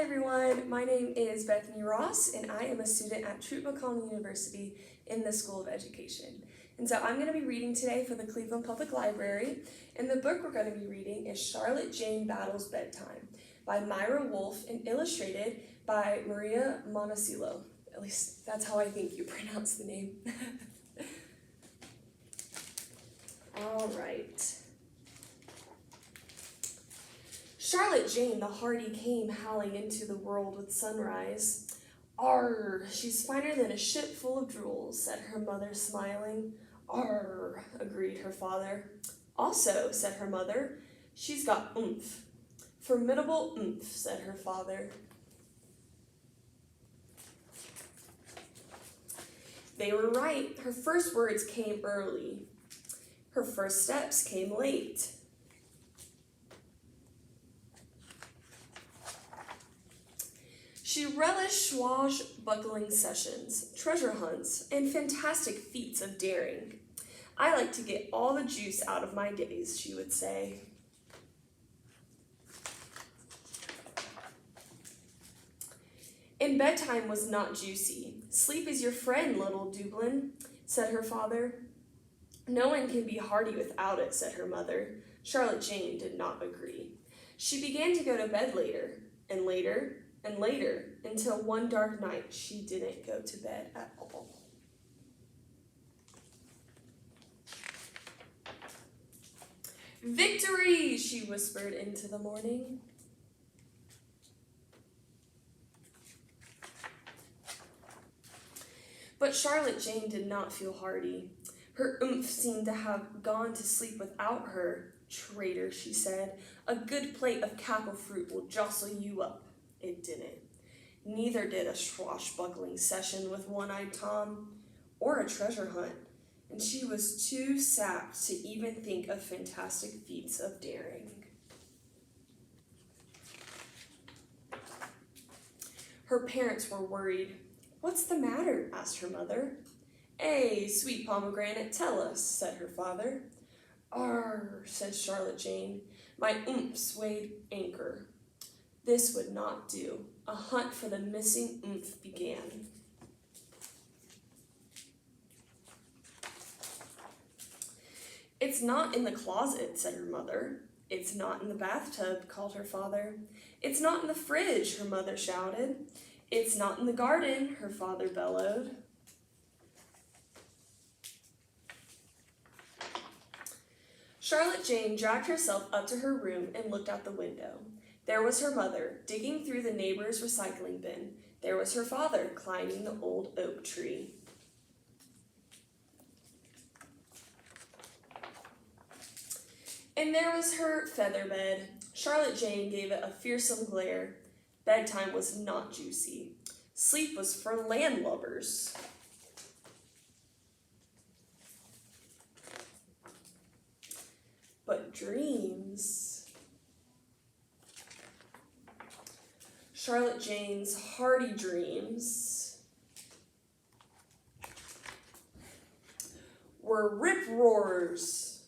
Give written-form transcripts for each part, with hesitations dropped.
Hi everyone, my name is Bethany Ross and I am a student at Troup-McConnell University in the School of Education. And so I'm going to be reading today for the Cleveland Public Library, and the book we're going to be reading is Charlotte Jane Battles Bedtime by Myra, Wolfe, and illustrated by Maria Montecillo. At least that's how I think you pronounce the name. All right. Charlotte Jane the hardy came howling into the world with sunrise. Arr, she's finer than a ship full of jewels, said her mother, smiling. Arr, agreed her father. Also, said her mother, she's got oomph. Formidable oomph, said her father. They were right. Her first words came early. Her first steps came late. She relished swashbuckling sessions, treasure hunts, and fantastic feats of daring. I like to get all the juice out of my days, she would say. And bedtime was not juicy. Sleep is your friend, little Dublin, said her father. No one can be hardy without it, said her mother. Charlotte Jane did not agree. She began to go to bed later, and later, and later, until one dark night she didn't go to bed at all. Victory, she whispered into the morning. But Charlotte Jane did not feel hardy. Her oomph seemed to have gone to sleep without her. Traitor, she said, a good plate of cackle fruit will jostle you up. It didn't. Neither did a swashbuckling session with One-Eyed Tom or a treasure hunt, and she was too sapped to even think of fantastic feats of daring. Her parents were worried. What's the matter? Asked her mother. Eh, sweet pomegranate, tell us, said her father. Arr, said Charlotte Jane, my oomphs weighed anchor. This would not do. A hunt for the missing oomph began. It's not in the closet, said her mother. It's not in the bathtub, called her father. It's not in the fridge, her mother shouted. It's not in the garden, her father bellowed. Charlotte Jane dragged herself up to her room and looked out the window. There was her mother, digging through the neighbor's recycling bin. There was her father, climbing the old oak tree. And there was her feather bed. Charlotte Jane gave it a fearsome glare. Bedtime was not juicy. Sleep was for landlubbers. But dreams... Charlotte Jane's hearty dreams were rip-roars.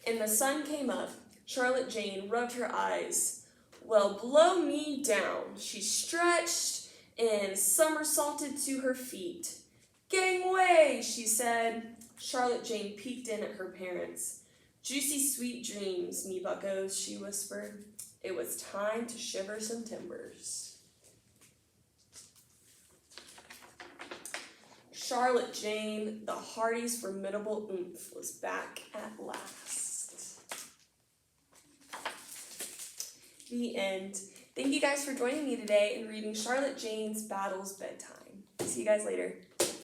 And the sun came up. Charlotte Jane rubbed her eyes. Well, blow me down. She stretched and somersaulted to her feet. Gangway, she said. Charlotte Jane peeked in at her parents. Juicy sweet dreams, me buckos, she whispered. It was time to shiver some timbers. Charlotte Jane, the hardy's formidable oomph, was back at last. The end. Thank you guys for joining me today in reading Charlotte Jane's Battles Bedtime. See you guys later.